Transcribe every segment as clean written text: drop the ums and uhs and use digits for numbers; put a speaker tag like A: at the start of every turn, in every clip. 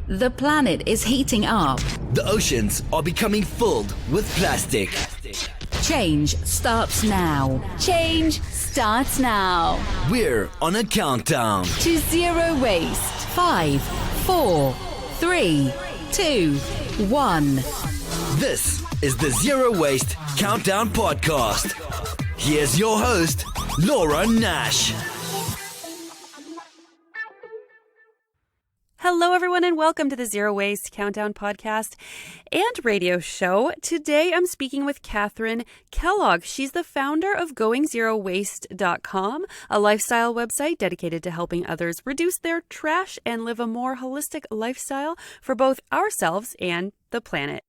A: The planet is heating up.
B: The oceans are becoming filled with plastic.
A: Change starts now. Change starts now.
B: We're on a countdown
A: To zero waste. 5, 4, 3, 2, 1.
B: This is the Zero Waste Countdown Podcast. Here's your host, Laura Nash.
C: Hello, everyone, and welcome to the Zero Waste Countdown podcast and radio show. Today, I'm speaking with Kathryn Kellogg. She's the founder of GoingZeroWaste.com, a lifestyle website dedicated to helping others reduce their trash and live a more holistic lifestyle for both ourselves and the planet.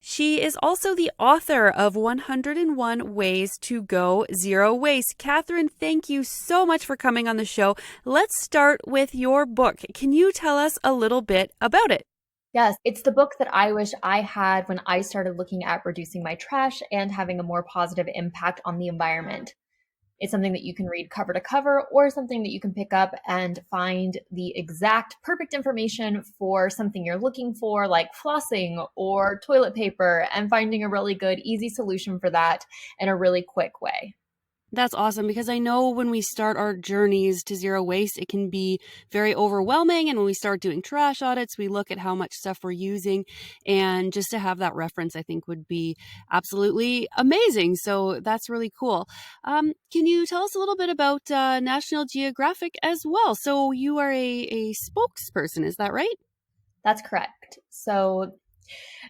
C: She is also the author of 101 Ways to Go Zero Waste. Kathryn, thank you so much for coming on the show. Let's start with your book. Can you tell us a little bit about it?
D: Yes, it's the book that I wish I had when I started looking at reducing my trash and having a more positive impact on the environment. It's something that you can read cover to cover or something that you can pick up and find the exact perfect information for something you're looking for, like flossing or toilet paper, and finding a really good, easy solution for that in a really quick way.
C: That's awesome, because I know when we start our journeys to zero waste, it can be very overwhelming. And when we start doing trash audits, we look at how much stuff we're using. And just to have that reference, I think would be absolutely amazing. So that's really cool. Can you tell us a little bit about National Geographic as well? So you are a spokesperson, is that right?
D: That's correct. So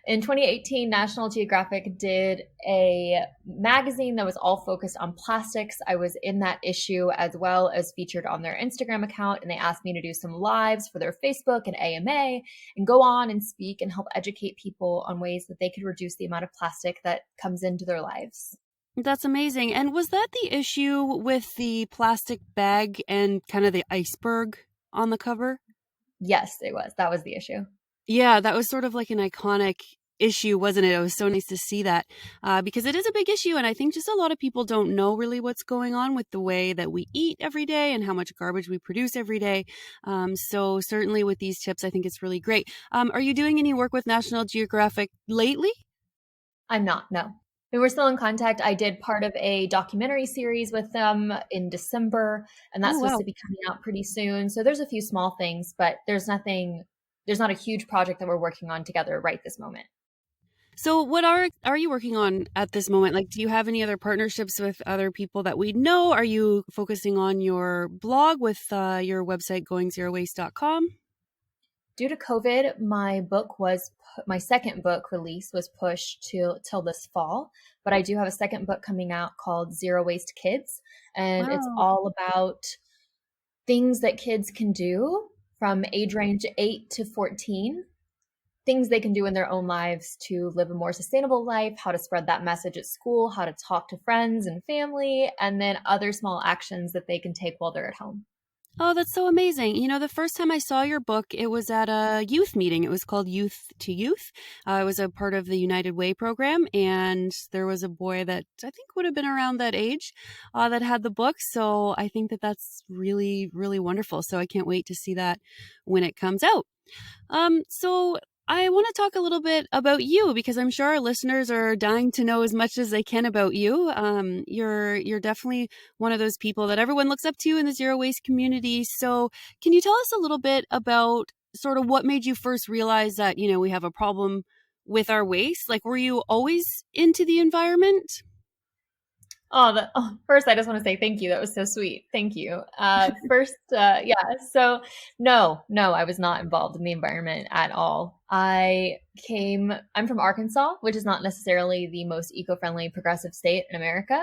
D: in 2018, National Geographic did a magazine that was all focused on plastics. I was in that issue as well as featured on their Instagram account, and they asked me to do some lives for their Facebook and AMA and go on and speak and help educate people on ways that they could reduce the amount of plastic that comes into their lives.
C: That's amazing. And was that the issue with the plastic bag and kind of the iceberg on the cover?
D: Yes, it was. That was the issue.
C: Yeah, that was sort of like an iconic issue, wasn't it? It was so nice to see that because it is a big issue. And I think just a lot of people don't know really what's going on with the way that we eat every day and how much garbage we produce every day. So certainly with these tips, I think it's really great. Are you doing any work with National Geographic lately?
D: I'm not, no. We were still in contact. I did part of a documentary series with them in December, and that's supposed to be coming out pretty soon. So there's a few small things, but there's not a huge project that we're working on together right this moment.
C: So what are you working on at this moment? Like, do you have any other partnerships with other people that we know? Are you focusing on your blog with your website, GoingZeroWaste.com?
D: Due to COVID, my second book release was pushed till this fall, but I do have a second book coming out called Zero Waste Kids, and It's all about things that kids can do from age range 8 to 14, things they can do in their own lives to live a more sustainable life, how to spread that message at school, how to talk to friends and family, and then other small actions that they can take while they're at home.
C: Oh, that's so amazing. You know, the first time I saw your book, it was at a youth meeting. It was called Youth to Youth. I was a part of the United Way program, and there was a boy that I think would have been around that age that had the book. So I think that that's really, really wonderful. So I can't wait to see that when it comes out. So I want to talk a little bit about you, because I'm sure our listeners are dying to know as much as they can about you. You're definitely one of those people that everyone looks up to in the zero waste community. So can you tell us a little bit about sort of what made you first realize that, you know, we have a problem with our waste? Like, were you always into the environment?
D: First, I just want to say thank you. That was so sweet. Thank you. So no, I was not involved in the environment at all. I'm from Arkansas, which is not necessarily the most eco-friendly progressive state in America.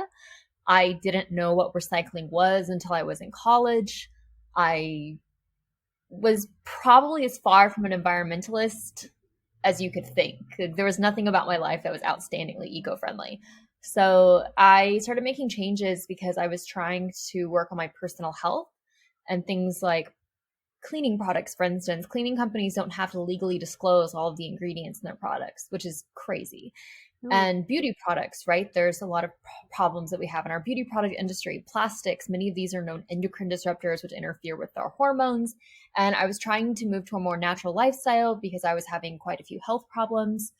D: I didn't know what recycling was until I was in college. I was probably as far from an environmentalist as you could think. There was nothing about my life that was outstandingly eco-friendly. So I started making changes because I was trying to work on my personal health and things like cleaning products, for instance. Cleaning companies don't have to legally disclose all of the ingredients in their products, which is crazy.
C: Oh.
D: And beauty products, right? There's a lot of problems that we have in our beauty product industry. Plastics, many of these are known endocrine disruptors, which interfere with our hormones. And I was trying to move to a more natural lifestyle because I was having quite a few health problems.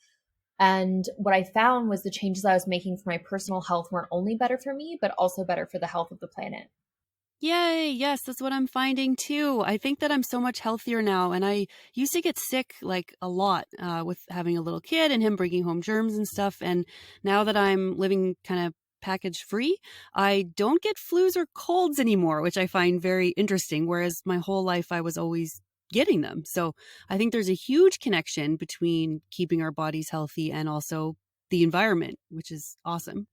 D: And what I found was the changes I was making for my personal health weren't only better for me, but also better for the health of the planet.
C: Yay. Yes, that's what I'm finding too. I think that I'm so much healthier now. And I used to get sick like a lot with having a little kid and him bringing home germs and stuff. And now that I'm living kind of package free, I don't get flus or colds anymore, which I find very interesting. Whereas my whole life I was always getting them. So I think there's a huge connection between keeping our bodies healthy and also the environment, which is awesome.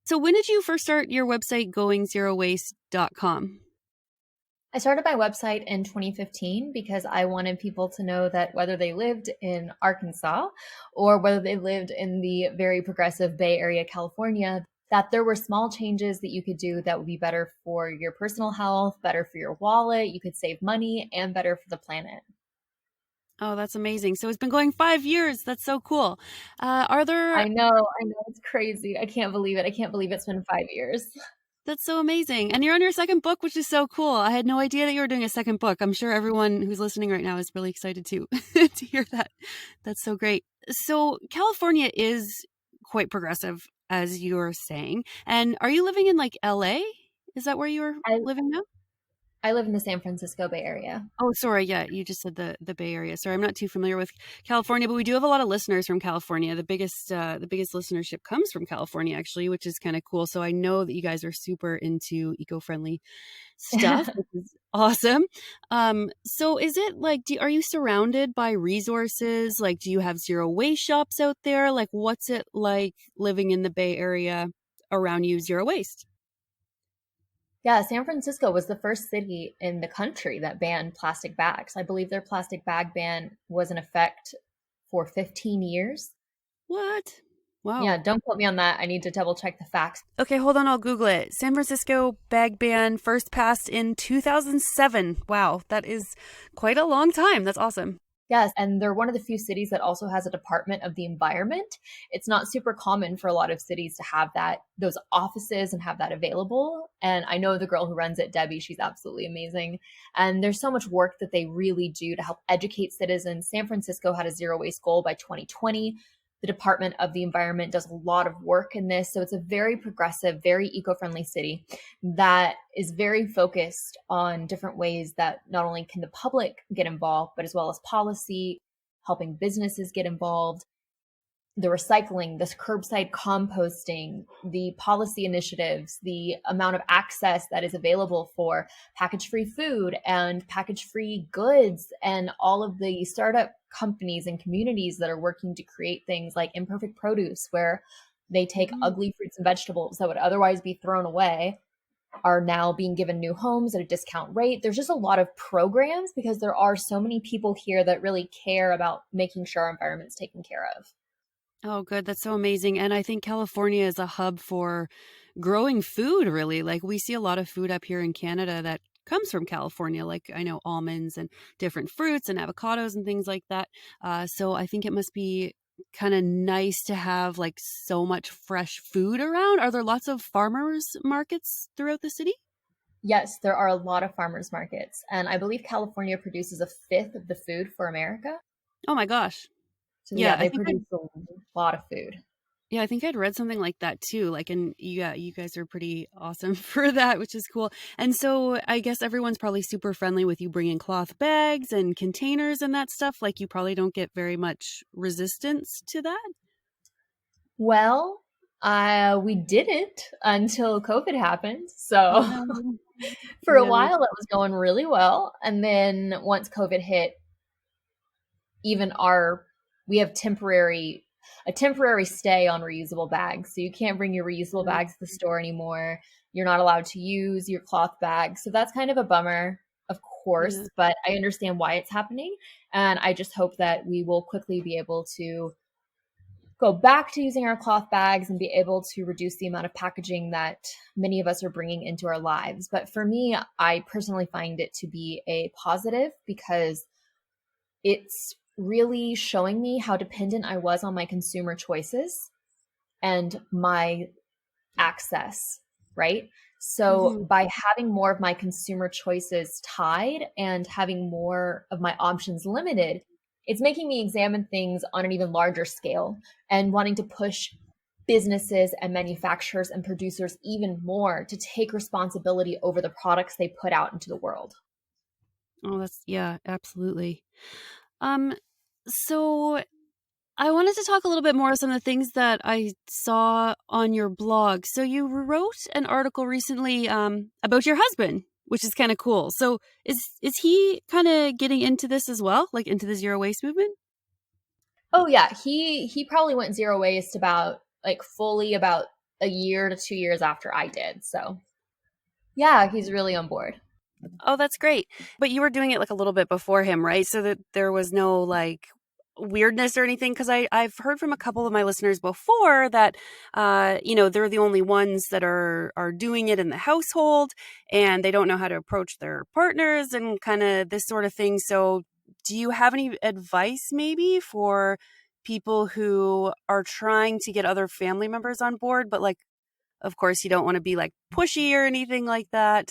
C: So when did you first start your website goingzerowaste.com?
D: I started my website in 2015 because I wanted people to know that whether they lived in Arkansas or whether they lived in the very progressive Bay Area, California, that there were small changes that you could do that would be better for your personal health, better for your wallet, you could save money, and better for the planet.
C: Oh, that's amazing. So it's been going 5 years. That's so cool. Are there
D: I know, it's crazy. I can't believe it. I can't believe it's been 5 years.
C: That's so amazing. And you're on your second book, which is so cool. I had no idea that you were doing a second book. I'm sure everyone who's listening right now is really excited too to hear that. That's so great. So California is quite progressive, as you're saying. And are you living in like LA? Is that where you're
D: I,
C: living now?
D: I live in the San Francisco Bay Area.
C: Oh, sorry. Yeah, you just said the Bay Area. Sorry, I'm not too familiar with California, but we do have a lot of listeners from California. The biggest listenership comes from California, actually, which is kind of cool. So I know that you guys are super into eco-friendly stuff, which is awesome. So is it like, are you surrounded by resources? Like, do you have zero waste shops out there? Like, what's it like living in the Bay Area around you, zero waste?
D: Yeah, San Francisco was the first city in the country that banned plastic bags. I believe their plastic bag ban was in effect for 15 years.
C: What? Wow.
D: Yeah, don't quote me on that. I need to double check the facts.
C: Okay, hold on. I'll Google it. San Francisco bag ban first passed in 2007. Wow, that is quite a long time. That's awesome.
D: Yes, and they're one of the few cities that also has a Department of the Environment. It's not super common for a lot of cities to have those offices and have that available. And I know the girl who runs it, Debbie, she's absolutely amazing. And there's so much work that they really do to help educate citizens. San Francisco had a zero waste goal by 2020. The Department of the Environment does a lot of work in this. So it's a very progressive, very eco-friendly city that is very focused on different ways that not only can the public get involved, but as well as policy, helping businesses get involved, the recycling, this curbside composting, the policy initiatives, the amount of access that is available for package-free food and package-free goods, and all of the startup companies and communities that are working to create things like Imperfect Produce, where they take ugly fruits and vegetables that would otherwise be thrown away, are now being given new homes at a discount rate. There's just a lot of programs because there are so many people here that really care about making sure our environment's taken care of.
C: Oh, good. That's so amazing. And I think California is a hub for growing food, really. Like we see a lot of food up here in Canada that comes from California, like I know almonds and different fruits and avocados and things like that. So I think it must be kind of nice to have like so much fresh food around. Are there lots of farmers markets throughout the city?
D: Yes, there are a lot of farmers markets. And I believe California produces a fifth of the food for America.
C: Oh my gosh.
D: So yeah, they produce a lot of food.
C: Yeah, I think I'd read something like that too. Like, and yeah, you guys are pretty awesome for that, which is cool. And so I guess everyone's probably super friendly with you bringing cloth bags and containers and that stuff. Like you probably don't get very much resistance to that.
D: Well, we didn't until COVID happened. So for a while that was going really well. And then once COVID hit, even we have a temporary stay on reusable bags. So you can't bring your reusable bags to the store anymore. You're not allowed to use your cloth bags. So that's kind of a bummer, of course, but I understand why it's happening. And I just hope that we will quickly be able to go back to using our cloth bags and be able to reduce the amount of packaging that many of us are bringing into our lives. But for me, I personally find it to be a positive because it's really showing me how dependent I was on my consumer choices and my access, right? So
C: Mm-hmm.
D: by having more of my consumer choices tied and having more of my options limited, it's making me examine things on an even larger scale and wanting to push businesses and manufacturers and producers even more to take responsibility over the products they put out into the world.
C: Oh, yeah, absolutely. Um, so I wanted to talk a little bit more on some of the things that I saw on your blog. So you wrote an article recently about your husband, which is kind of cool. So is he kind of getting into this as well, like into the zero waste movement?
D: Oh yeah, he probably went zero waste about like fully about a year to 2 years after I did. So yeah, he's really on board.
C: Oh, that's great. But you were doing it like a little bit before him, right? So that there was no like weirdness or anything. Because I've heard from a couple of my listeners before that, they're the only ones that are doing it in the household, and they don't know how to approach their partners and kind of this sort of thing. So, do you have any advice maybe for people who are trying to get other family members on board, but like, of course, you don't want to be like pushy or anything like that?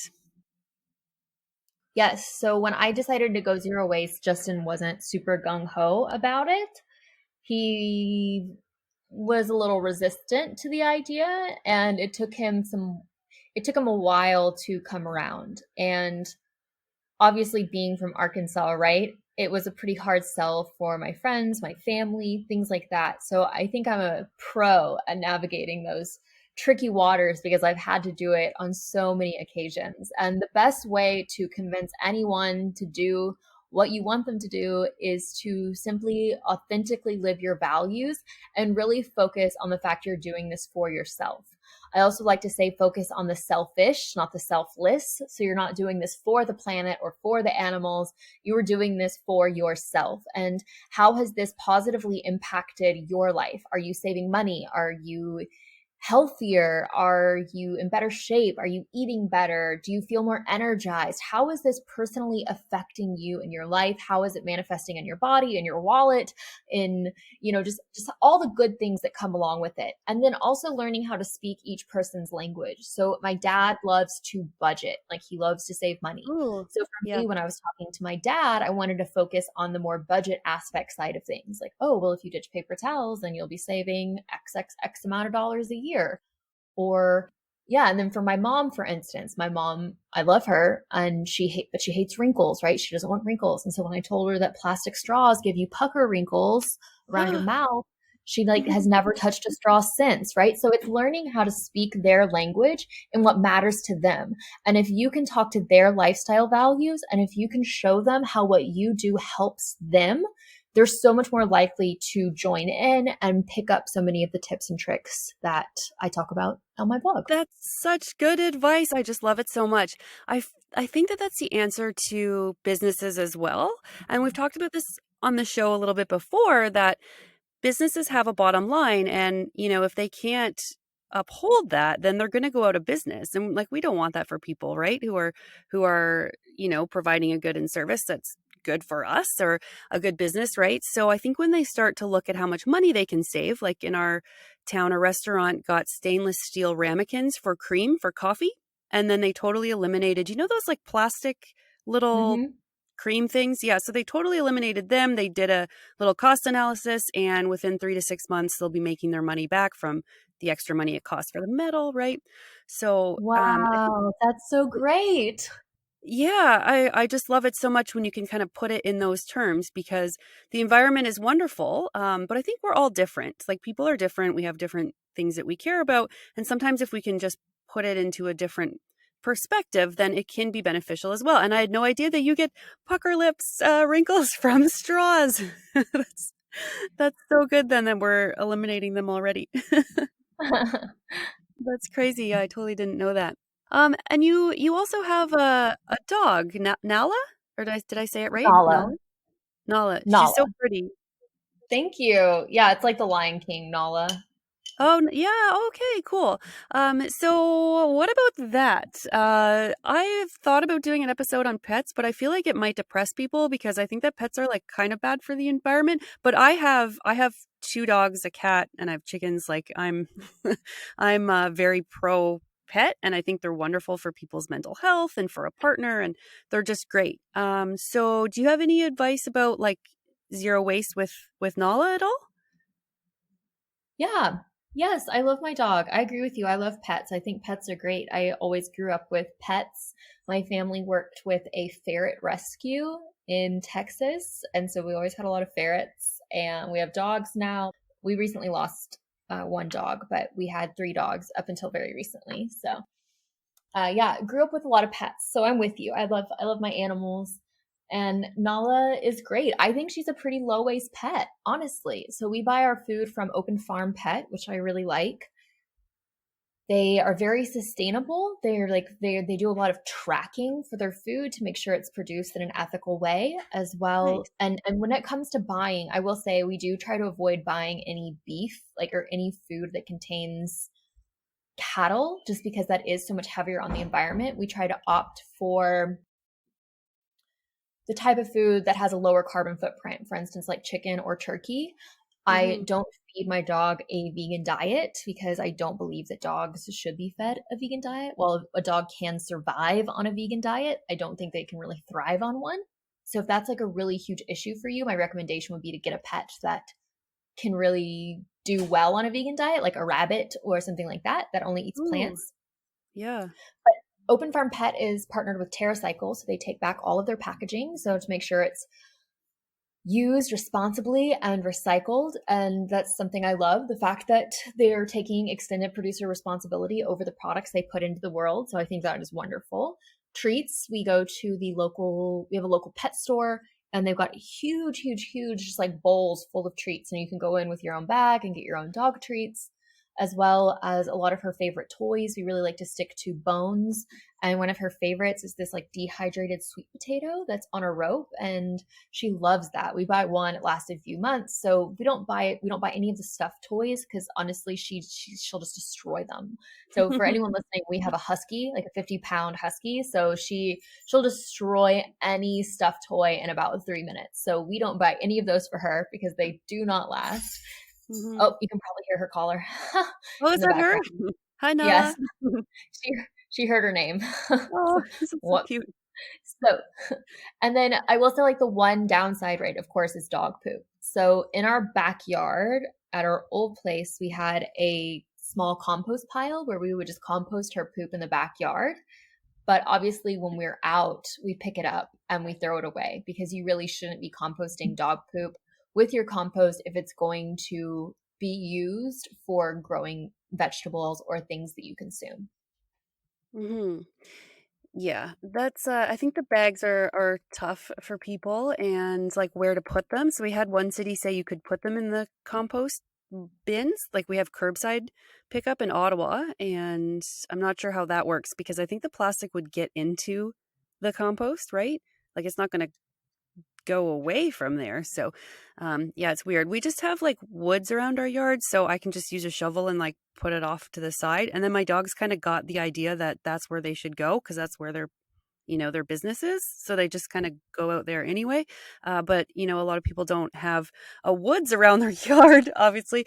D: Yes. So when I decided to go zero waste, Justin wasn't super gung ho about it. He was a little resistant to the idea, and it took him a while to come around. And obviously being from Arkansas, right? It was a pretty hard sell for my friends, my family, things like that. So I think I'm a pro at navigating those tricky waters because I've had to do it on so many occasions. And the best way to convince anyone to do what you want them to do is to simply authentically live your values and really focus on the fact you're doing this for yourself. I also like to say focus on the selfish, not the selfless. So you're not doing this for the planet or for the animals. You are doing this for yourself. And how has this positively impacted your life? Are you saving money? Are you healthier? Are you in better shape? Are you eating better? Do you feel more energized? How is this personally affecting you in your life? How is it manifesting in your body, in your wallet, in, just all the good things that come along with it. And then also learning how to speak each person's language. So my dad loves to budget, like he loves to save money.
C: Ooh,
D: So for
C: yeah.
D: me, when I was talking to my dad, I wanted to focus on the more budget aspect side of things. Like, oh, well, if you ditch paper towels, then you'll be saving X amount of dollars a year. Or yeah, and then for my mom, for instance, my mom, I love her, and but she hates wrinkles, right? She doesn't want wrinkles. And so when I told her that plastic straws give you pucker wrinkles around your mouth, she like has never touched a straw since, right? So it's learning how to speak their language and what matters to them. And if you can talk to their lifestyle values and if you can show them how what you do helps them, they're so much more likely to join in and pick up so many of the tips and tricks that I talk about on my blog.
C: That's such good advice. I just love it so much. I think that that's the answer to businesses as well. And we've talked about this on the show a little bit before, that businesses have a bottom line, and if they can't uphold that, then they're going to go out of business. And like, we don't want that for people, right? Who are providing a good and service that's good for us, or a good business, right? So I think when they start to look at how much money they can save, like in our town, a restaurant got stainless steel ramekins for cream for coffee, and then they totally eliminated, those like plastic little
D: Mm-hmm.
C: cream things. Yeah. So they totally eliminated them. They did a little cost analysis, and within 3 to 6 months, they'll be making their money back from the extra money it costs for the metal. Right. So, I think,
D: Wow, that's so great.
C: yeah, I just love it so much when you can kind of put it in those terms, because the environment is wonderful. But I think we're all different. Like, people are different. We have different things that we care about. And sometimes if we can just put it into a different perspective, then it can be beneficial as well. And I had no idea that you get pucker lips wrinkles from straws. that's that's so good then that we're eliminating them already. That's crazy. Yeah, I totally didn't know that. And you also have a dog, Nala, or did I say it right?
D: Nala.
C: Nala, Nala. She's so
D: Nala.
C: pretty.
D: Thank you. Yeah, it's like the Lion King, Nala.
C: Oh, yeah. Okay, cool. So what about that? I've thought about doing an episode on pets, but I feel like it might depress people because I think that pets are like kind of bad for the environment. But I have two dogs, a cat, and I have chickens. Like I'm, I'm very pro pet, and I think they're wonderful for people's mental health and for a partner, and they're just great. So do you have any advice about like zero waste with Nala at all?
D: Yeah. Yes, I love my dog. I agree with you. I love pets. I think pets are great. I always grew up with pets. My family worked with a ferret rescue in Texas, and so we always had a lot of ferrets, and we have dogs now. We recently lost one dog, but we had three dogs up until very recently. So, yeah, grew up with a lot of pets. So I'm with you. I love my animals. And Nala is great. I think she's a pretty low waste pet, honestly. So we buy our food from Open Farm Pet, which I really like. They are very sustainable. They're like they do a lot of tracking for their food to make sure it's produced in an ethical way as well.
C: Nice.
D: And when it comes to buying, I will say we do try to avoid buying any beef, like or any food that contains cattle, just because that is so much heavier on the environment. We try to opt for the type of food that has a lower carbon footprint, for instance, like chicken or turkey. I
C: Hmm.
D: don't feed my dog a vegan diet because I don't believe that dogs should be fed a vegan diet. While a dog can survive on a vegan diet, I don't think they can really thrive on one. So if that's like a really huge issue for you, my recommendation would be to get a pet that can really do well on a vegan diet, like a rabbit or something like that, that only eats
C: Ooh,
D: plants.
C: yeah.
D: But Open Farm Pet is partnered with TerraCycle, so they take back all of their packaging. So to make sure it's used responsibly and recycled. And that's something I love, the fact that they're taking extended producer responsibility over the products they put into the world. So I think that is wonderful. Treats, we go to we have a local pet store, and they've got huge, huge, huge, just like bowls full of treats. And you can go in with your own bag and get your own dog treats, as well as a lot of her favorite toys. We really like to stick to Bones. And one of her favorites is this like dehydrated sweet potato that's on a rope. And she loves that. We buy one, it lasted a few months. So we don't buy any of the stuffed toys because honestly, she'll just destroy them. So for anyone listening, we have a husky, like a 50-pound husky. So she'll destroy any stuffed toy in about 3 minutes. So we don't buy any of those for her because they do not last.
C: Hmm.
D: Oh, you can probably hear her caller
C: Oh,
D: in
C: is
D: the
C: that her?
D: background.
C: Hi,
D: Yes,
C: Nala.
D: she she heard her name.
C: Oh, this is so
D: Whoops.
C: cute.
D: So, and then I will say, like, the one downside, right, of course, is dog poop. So in our backyard at our old place, we had a small compost pile where we would just compost her poop in the backyard. But obviously, when we're out, we pick it up and we throw it away because you really shouldn't be composting dog poop with your compost if it's going to be used for growing vegetables or things that you consume.
C: Hmm. Yeah, that's I think the bags are tough for people and like where to put them. So we had one city say you could put them in the compost bins. Like we have curbside pickup in Ottawa, and I'm not sure how that works because I think the plastic would get into the compost, right? Like it's not going to go away from there. So, yeah, it's weird. We just have like woods around our yard, so I can just use a shovel and like put it off to the side. And then my dogs kind of got the idea that that's where they should go because that's where their business is. So they just kind of go out there anyway. But a lot of people don't have a woods around their yard, obviously.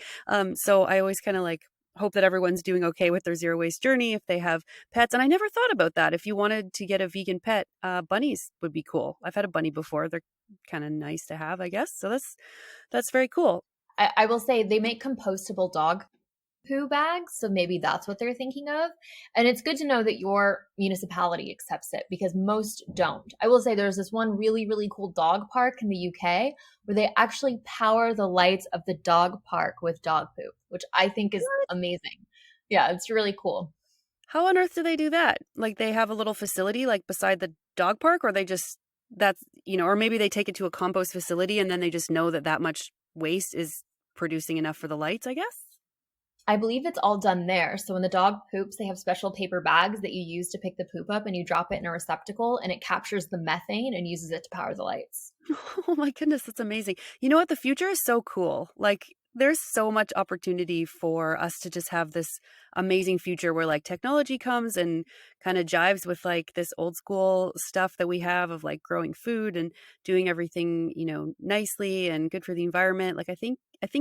C: So I always kind of like hope that everyone's doing okay with their zero waste journey if they have pets. And I never thought about that. If you wanted to get a vegan pet, bunnies would be cool. I've had a bunny before. They're kind of nice to have, I guess. So that's very cool.
D: I will say they make compostable dog poo bags, so maybe that's what they're thinking of. And it's good to know that your municipality accepts it because most don't. I will say there's this one really, really cool dog park in the UK where they actually power the lights of the dog park with dog poop, which I think is amazing. Yeah, it's really cool.
C: How on earth do they do that? Like they have a little facility like beside the dog park, or they just or maybe they take it to a compost facility and then they just know that much waste is producing enough for the lights, I guess.
D: I believe it's all done there. So when the dog poops, they have special paper bags that you use to pick the poop up and you drop it in a receptacle and it captures the methane and uses it to power the lights.
C: Oh my goodness, that's amazing. You know what? The future is so cool. Like There's so much opportunity for us to just have this amazing future where like technology comes and kind of jives with like this old school stuff that we have of like growing food and doing everything, nicely and good for the environment. Like I think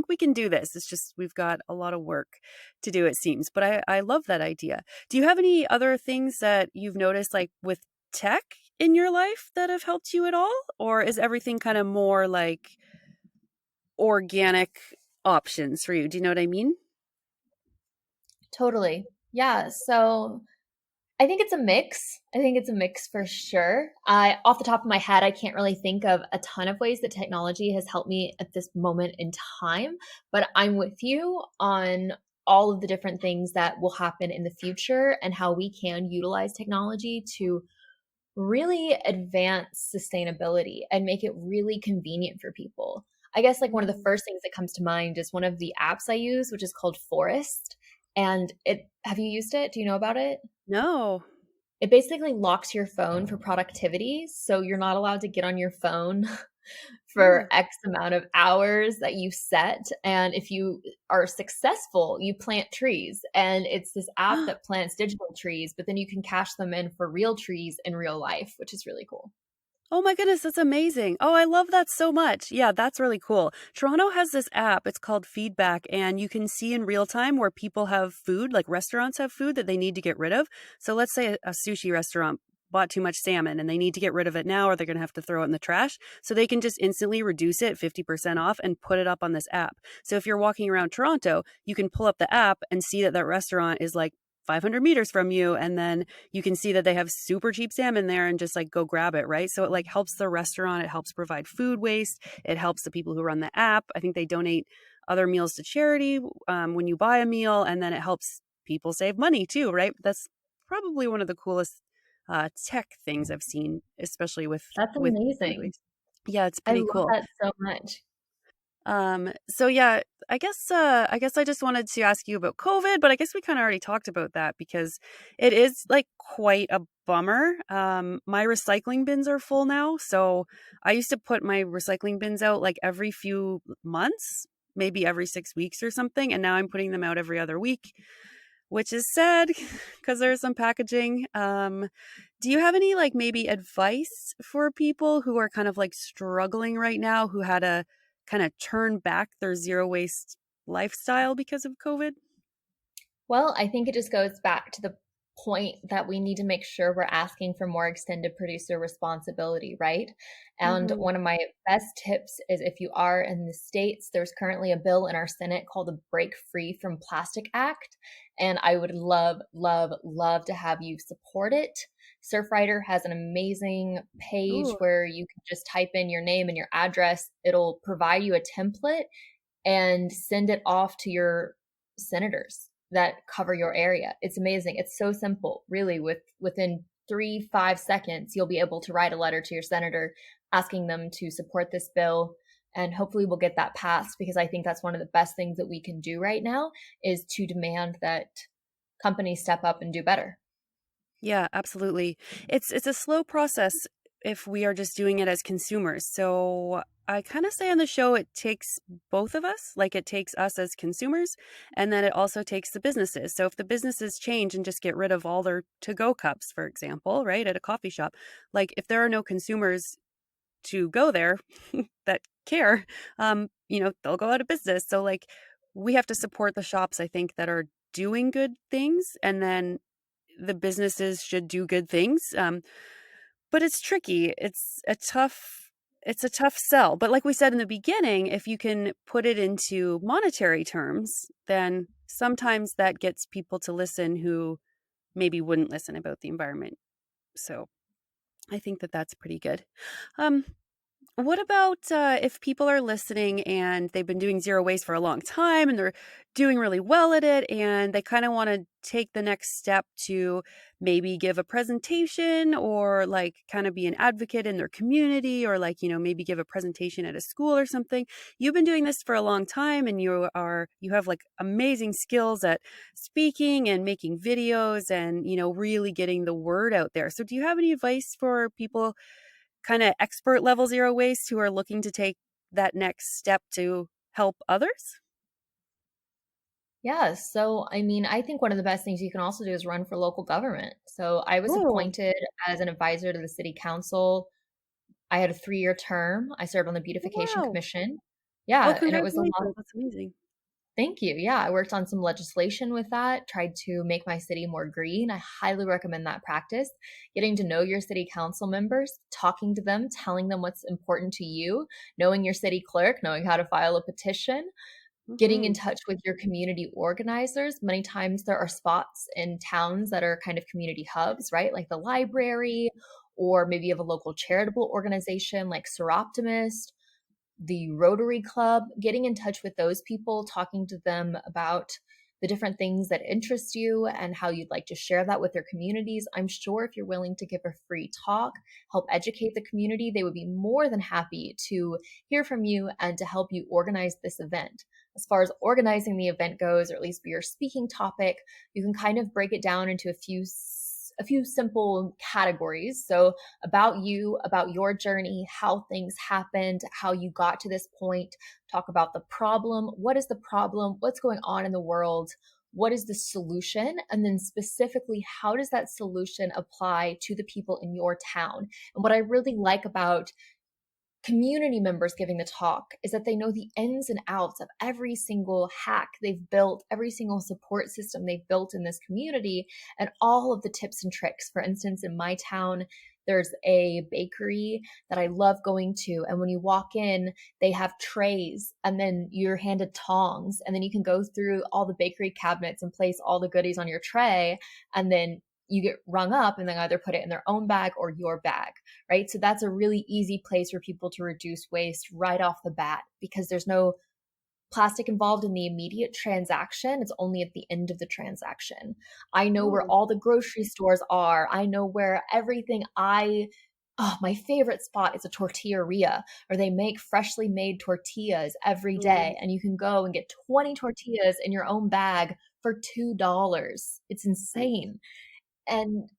C: we can do this. It's just we've got a lot of work to do, it seems. But I love that idea. Do you have any other things that you've noticed like with tech in your life that have helped you at all? Or is everything kind of more like organic options for you? Do you know what I mean?
D: Totally. Yeah. So I think it's a mix. I think it's a mix for sure. Off the top of my head, I can't really think of a ton of ways that technology has helped me at this moment in time, but I'm with you on all of the different things that will happen in the future and how we can utilize technology to really advance sustainability and make it really convenient for people. I guess like one of the first things that comes to mind is one of the apps I use, which is called Forest. And have you used it? Do you know about it?
C: No.
D: It basically locks your phone for productivity. So you're not allowed to get on your phone for
C: Oh.
D: X amount of hours that you set. And if you are successful, you plant trees. And it's this app that plants digital trees, but then you can cash them in for real trees in real life, which is really cool.
C: Oh my goodness, that's amazing. Oh, I love that so much. Yeah, that's really cool. Toronto has this app, it's called Feedback, and you can see in real time where people have food, like restaurants have food that they need to get rid of. So let's say a sushi restaurant bought too much salmon and they need to get rid of it now or they're going to have to throw it in the trash. So they can just instantly reduce it 50% off and put it up on this app. So if you're walking around Toronto, you can pull up the app and see that that restaurant is like 500 meters from you, and then you can see that they have super cheap salmon there and just like go grab it, right? So it like helps the restaurant, it helps provide food waste, it helps the people who run the app. I think they donate other meals to charity when you buy a meal, and then it helps people save money too, right? That's probably one of the coolest tech things I've seen, especially with
D: That's
C: food
D: amazing.
C: waste. Yeah, it's
D: I
C: pretty
D: love
C: cool.
D: that so much.
C: So yeah, I guess I just wanted to ask you about COVID, but I guess we kind of already talked about that because it is like quite a bummer. My recycling bins are full now, so I used to put my recycling bins out like every few months, maybe every 6 weeks or something, and now I'm putting them out every other week, which is sad because there's some packaging. Do you have any like maybe advice for people who are kind of like struggling right now, who had to kind of turn back their zero waste lifestyle because of COVID?
D: Well, I think it just goes back to the point that we need to make sure we're asking for more extended producer responsibility, right? And
C: Hmm.
D: one of my best tips is if you are in the States, there's currently a bill in our Senate called the Break Free from Plastic Act. And I would love, love, love to have you support it. Surfrider has an amazing page
C: Ooh.
D: where you can just type in your name and your address. It'll provide you a template and send it off to your senators that cover your area. It's amazing. It's so simple, really. Within 3-5 seconds, you'll be able to write a letter to your senator asking them to support this bill, and hopefully we'll get that passed, because I think that's one of the best things that we can do right now is to demand that companies step up and do better.
C: Yeah, absolutely. It's a slow process if we are just doing it as consumers. So I kind of say on the show it takes both of us, like it takes us as consumers, and then it also takes the businesses. So if the businesses change and just get rid of all their to-go cups, for example, right, at a coffee shop, like if there are no consumers to go there that care, they'll go out of business. So like we have to support the shops, I think, that are doing good things, and then the businesses should do good things. But it's tricky. It's a tough sell. But like we said in the beginning, if you can put it into monetary terms, then sometimes that gets people to listen who maybe wouldn't listen about the environment. So I think that that's pretty good. Um, what about if people are listening and they've been doing zero waste for a long time and they're doing really well at it and they kind of want to take the next step to maybe give a presentation or like kind of be an advocate in their community or like, maybe give a presentation at a school or something. You've been doing this for a long time and you have like amazing skills at speaking and making videos and, really getting the word out there. So do you have any advice for people kind of expert level zero waste who are looking to take that next step to help others?
D: Yeah, so I mean, I think one of the best things you can also do is run for local government. So I was
C: Oh,
D: appointed as an advisor to the city council. I had a 3-year term. I served on the beautification
C: wow.
D: commission.
C: Well,
D: Yeah, and it was a lot.
C: congratulations. That's amazing.
D: Thank you. Yeah, I worked on some legislation with that, tried to make my city more green. I highly recommend that practice. Getting to know your city council members, talking to them, telling them what's important to you, knowing your city clerk, knowing how to file a petition, getting in
C: Hmm.
D: touch with your community organizers. Many times there are spots in towns that are kind of community hubs, right? Like the library, or maybe you have a local charitable organization like Seroptimist, the Rotary Club, getting in touch with those people, talking to them about the different things that interest you and how you'd like to share that with their communities. I'm sure if you're willing to give a free talk, help educate the community, they would be more than happy to hear from you and to help you organize this event. As far as organizing the event goes, or at least for your speaking topic, you can kind of break it down into a few simple categories. So about you, about your journey, how things happened, how you got to this point, talk about the problem. What is the problem? What's going on in the world? What is the solution? And then specifically, how does that solution apply to the people in your town? And what I really like about community members giving the talk is that they know the ins and outs of every single hack they've built, every single support system they've built in this community, and all of the tips and tricks. For instance, in my town, there's a bakery that I love going to. And when you walk in, they have trays and then you're handed tongs. And then you can go through all the bakery cabinets and place all the goodies on your tray. And then you get rung up and then either put it in their own bag or your bag, right? So that's a really easy place for people to reduce waste right off the bat because there's no plastic involved in the immediate transaction. It's only at the end of the transaction. I know where
C: Oh,
D: all the grocery stores are. I know where everything oh, my favorite spot is a tortilleria, or they make freshly made tortillas every day.
C: nice.
D: And you can go and get 20 tortillas in your own bag for $2. It's
C: Nice.
D: insane. And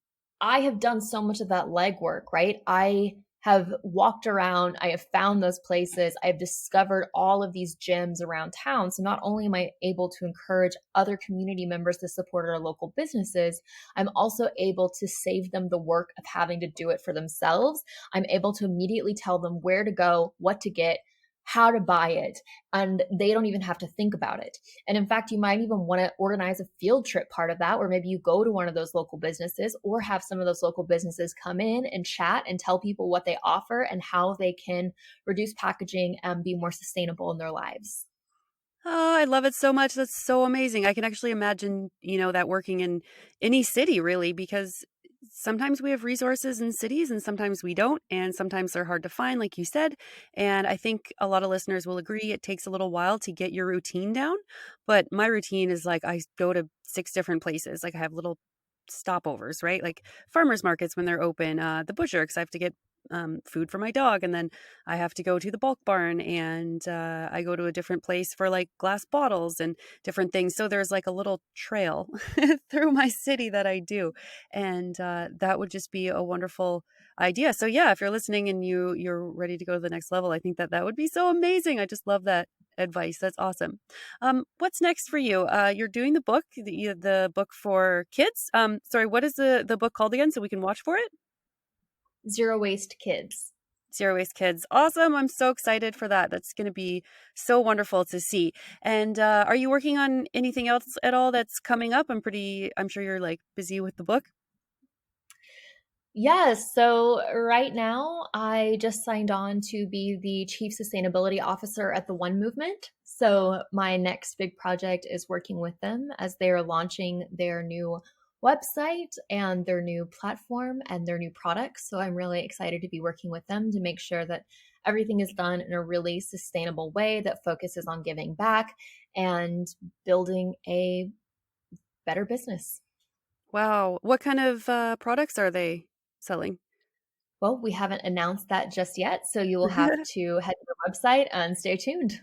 D: I have done so much of that legwork, right? I have walked around, I have found those places, I've discovered all of these gyms around town. So not only am I able to encourage other community members to support our local businesses, I'm also able to save them the work of having to do it for themselves. I'm able to immediately tell them where to go, what to get, how to buy it, and they don't even have to think about it. And in fact, you might even want to organize a field trip part of that, where maybe you go to one of those local businesses or have some of those local businesses come in and chat and tell people what they offer and how they can reduce packaging and be more sustainable in their lives.
C: Oh, I love it so much. That's so amazing. I can actually imagine, that working in any city really, because sometimes we have resources in cities and sometimes we don't. And sometimes they're hard to find, like you said. And I think a lot of listeners will agree it takes a little while to get your routine down. But my routine is like I go to 6 different places. Like I have little stopovers, right? Like farmers markets when they're open, the butcher, because I have to get food for my dog. And then I have to go to the bulk barn and I go to a different place for like glass bottles and different things. So there's like a little trail through my city that I do. And that would just be a wonderful idea. So yeah, if you're listening and you're ready to go to the next level, I think that would be so amazing. I just love that advice. That's awesome. What's next for you? You're doing the book, the book for kids. Sorry, what is the book called again so we can watch for it?
D: Zero waste kids.
C: Zero Waste Kids. Awesome. I'm so excited for that. That's going to be so wonderful to see. And are you working on anything else at all that's coming up? I'm sure you're like busy with the book.
D: Yes. So right now, I just signed on to be the Chief Sustainability Officer at the One Movement. So my next big project is working with them as they are launching their new website and their new platform and their new products. So I'm really excited to be working with them to make sure that everything is done in a really sustainable way that focuses on giving back and building a better business.
C: Wow. What kind of products are they selling?
D: Well, we haven't announced that just yet, so you will have to head to the website and stay tuned.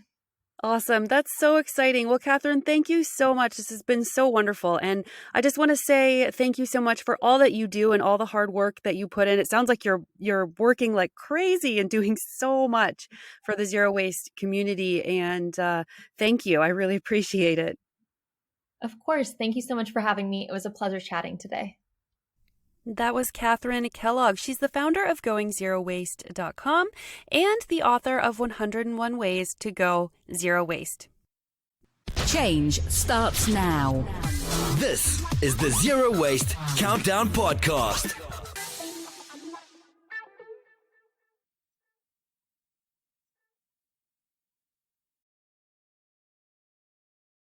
C: Awesome. That's so exciting. Well, Kathryn, thank you so much. This has been so wonderful. And I just want to say thank you so much for all that you do and all the hard work that you put in. It sounds like you're working like crazy and doing so much for the zero waste community. And thank you. I really appreciate it.
D: Of course. Thank you so much for having me. It was a pleasure chatting today.
C: That was Kathryn Kellogg. She's the founder of GoingZeroWaste.com and the author of 101 Ways to Go Zero Waste.
A: Change starts now.
B: This is the Zero Waste Countdown Podcast.